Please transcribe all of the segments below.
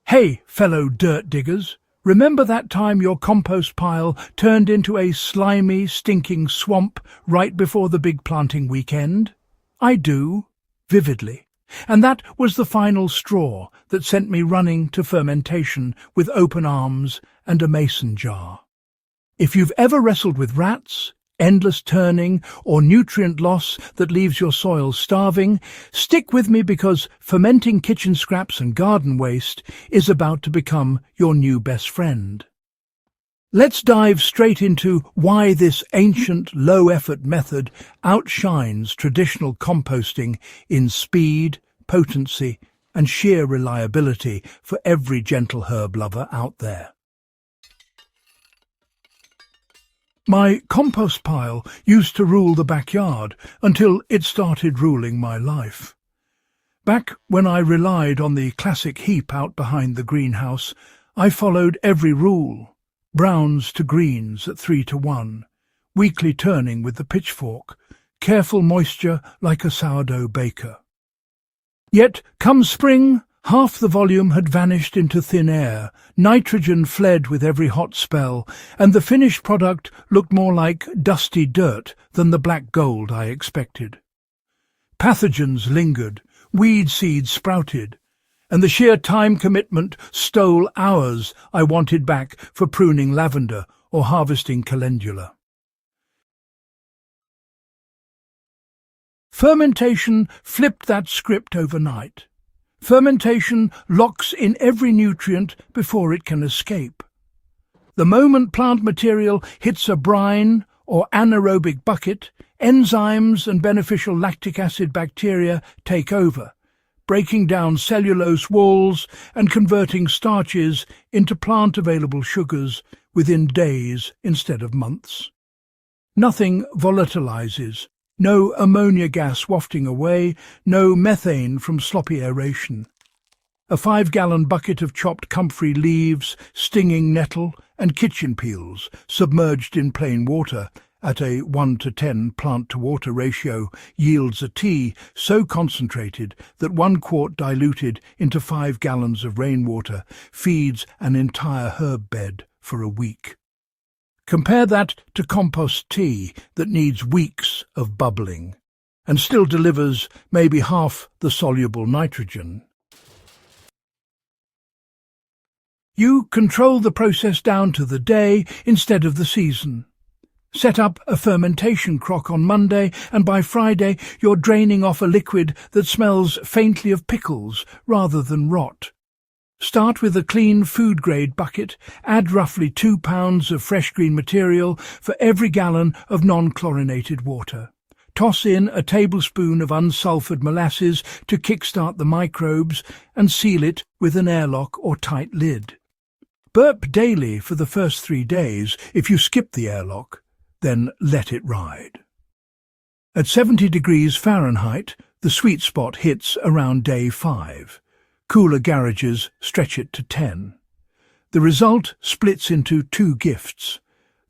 Hey, fellow dirt diggers, remember that time your compost pile turned into a slimy, stinking swamp right before the big planting weekend? I do, vividly. And that was the final straw that sent me running to fermentation with open arms and a mason jar. If you've ever wrestled with rats, endless turning, or nutrient loss that leaves your soil starving, stick with me because fermenting kitchen scraps and garden waste is about to become your new best friend. Let's dive straight into why this ancient, low-effort method outshines traditional composting in speed, potency, and sheer reliability for every gentle herb lover out there. My compost pile used to rule the backyard until it started ruling my life. Back when I relied on the classic heap out behind the greenhouse, I followed every rule. Browns to greens at 3-to-1, weekly turning with the pitchfork, careful moisture like a sourdough baker. Yet, come spring, half the volume had vanished into thin air, nitrogen fled with every hot spell, and the finished product looked more like dusty dirt than the black gold I expected. Pathogens lingered, weed seeds sprouted, and the sheer time commitment stole hours I wanted back for pruning lavender or harvesting calendula. Fermentation flipped that script overnight. Fermentation locks in every nutrient before it can escape. The moment plant material hits a brine or anaerobic bucket, enzymes and beneficial lactic acid bacteria take over, breaking down cellulose walls and converting starches into plant-available sugars within days instead of months. Nothing volatilizes, no ammonia gas wafting away, no methane from sloppy aeration. A 5-gallon bucket of chopped comfrey leaves, stinging nettle, and kitchen peels submerged in plain water at a 1-to-10 plant-to-water ratio yields a tea so concentrated that 1 quart diluted into 5 gallons of rainwater feeds an entire herb bed for a week. Compare that to compost tea that needs weeks of bubbling and still delivers maybe half the soluble nitrogen. You control the process down to the day instead of the season. Set up a fermentation crock on Monday, and by Friday you're draining off a liquid that smells faintly of pickles rather than rot. Start with a clean food-grade bucket, add roughly 2 pounds of fresh green material for every gallon of non-chlorinated water. Toss in a tablespoon of unsulfured molasses to kickstart the microbes and seal it with an airlock or tight lid. Burp daily for the first 3 days if you skip the airlock. Then let it ride. At 70 degrees Fahrenheit, the sweet spot hits around day 5. Cooler garages stretch it to 10. The result splits into 2 gifts,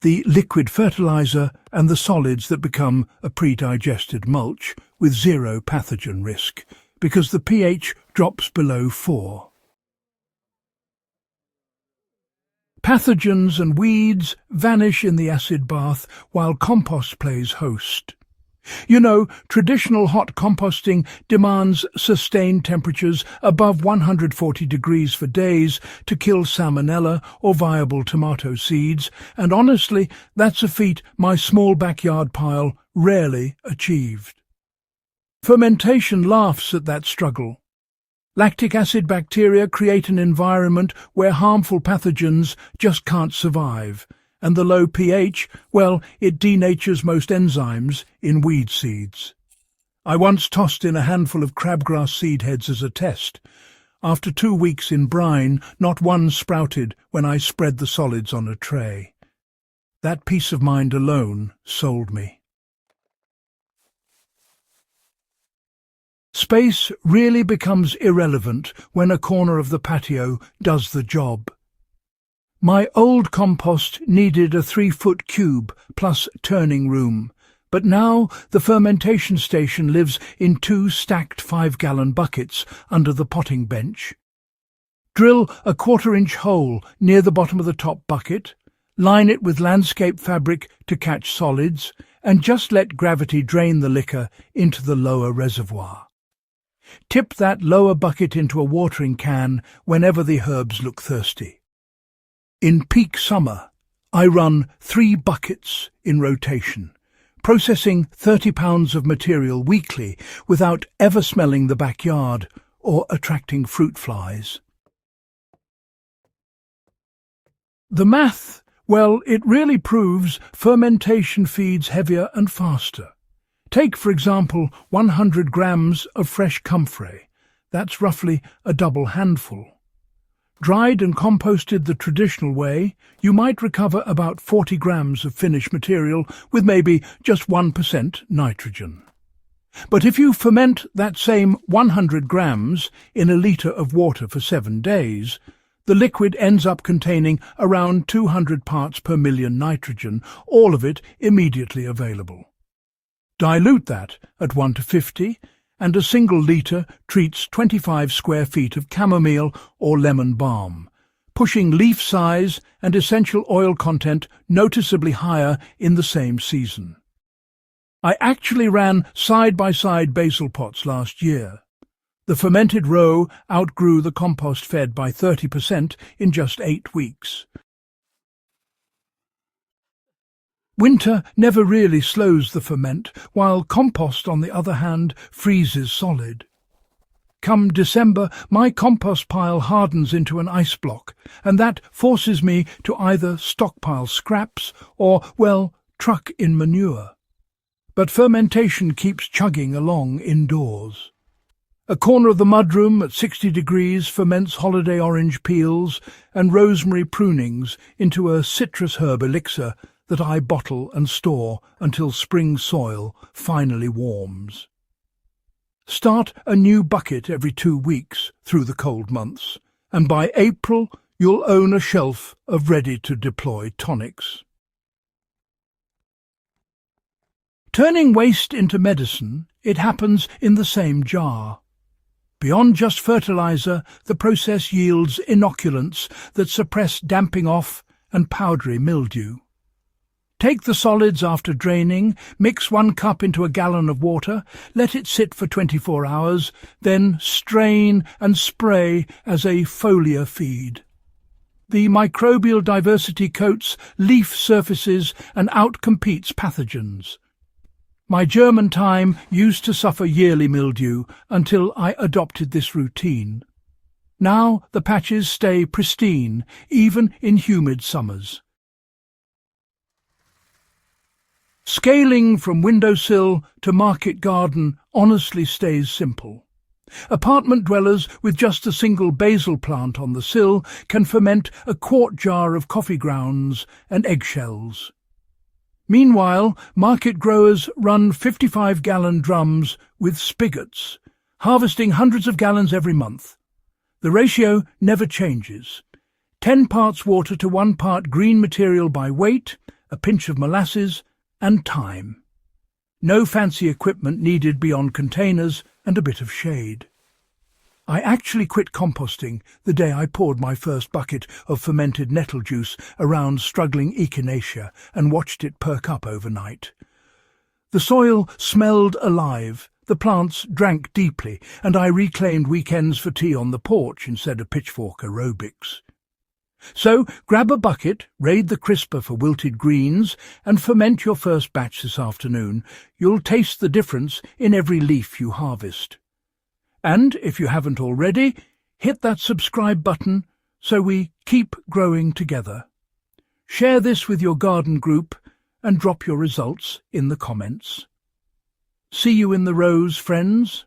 the liquid fertilizer and the solids that become a pre-digested mulch with 0 pathogen risk, because the pH drops below 4. Pathogens and weeds vanish in the acid bath while compost plays host. You know, traditional hot composting demands sustained temperatures above 140 degrees for days to kill salmonella or viable tomato seeds, and honestly, that's a feat my small backyard pile rarely achieved. Fermentation laughs at that struggle. Lactic acid bacteria create an environment where harmful pathogens just can't survive, and the low pH, well, it denatures most enzymes in weed seeds. I once tossed in a handful of crabgrass seed heads as a test. After 2 weeks in brine, not one sprouted when I spread the solids on a tray. That peace of mind alone sold me. Space really becomes irrelevant when a corner of the patio does the job. My old compost needed a 3-foot cube plus turning room, but now the fermentation station lives in 2 stacked 5-gallon buckets under the potting bench. Drill a 1/4-inch hole near the bottom of the top bucket, line it with landscape fabric to catch solids, and just let gravity drain the liquor into the lower reservoir. Tip that lower bucket into a watering can whenever the herbs look thirsty. In peak summer, I run 3 buckets in rotation, processing 30 pounds of material weekly without ever smelling the backyard or attracting fruit flies. The math, well, it really proves fermentation feeds heavier and faster. Take, for example, 100 grams of fresh comfrey. That's roughly a double handful. Dried and composted the traditional way, you might recover about 40 grams of finished material with maybe just 1% nitrogen. But if you ferment that same 100 grams in a litre of water for 7 days, the liquid ends up containing around 200 parts per million nitrogen, all of it immediately available. Dilute that at 1:50, and a single litre treats 25 square feet of chamomile or lemon balm, pushing leaf size and essential oil content noticeably higher in the same season. I actually ran side-by-side basil pots last year. The fermented row outgrew the compost fed by 30% in just 8 weeks. Winter never really slows the ferment, while compost, on the other hand, freezes solid. Come December, my compost pile hardens into an ice block, and that forces me to either stockpile scraps or, well, truck in manure. But fermentation keeps chugging along indoors. A corner of the mudroom at 60 degrees ferments holiday orange peels and rosemary prunings into a citrus herb elixir that I bottle and store until spring soil finally warms. Start a new bucket every 2 weeks through the cold months, and by April you'll own a shelf of ready-to-deploy tonics. Turning waste into medicine, it happens in the same jar. Beyond just fertilizer, the process yields inoculants that suppress damping off and powdery mildew. Take the solids after draining, mix 1 cup into a gallon of water, let it sit for 24 hours, then strain and spray as a foliar feed. The microbial diversity coats leaf surfaces and outcompetes pathogens. My German thyme used to suffer yearly mildew until I adopted this routine. Now the patches stay pristine, even in humid summers. Scaling from windowsill to market garden honestly stays simple. Apartment dwellers with just a single basil plant on the sill can ferment a quart jar of coffee grounds and eggshells. Meanwhile, market growers run 55-gallon drums with spigots, harvesting hundreds of gallons every month. The ratio never changes. 10 parts water to 1 part green material by weight, a pinch of molasses, and time. No fancy equipment needed beyond containers and a bit of shade. I actually quit composting the day I poured my first bucket of fermented nettle juice around struggling echinacea and watched it perk up overnight. The soil smelled alive, the plants drank deeply, and I reclaimed weekends for tea on the porch instead of pitchfork aerobics. So grab a bucket, raid the crisper for wilted greens, and ferment your first batch this afternoon. You'll taste the difference in every leaf you harvest. And, if you haven't already, hit that subscribe button so we keep growing together. Share this with your garden group and drop your results in the comments. See you in the rows, friends.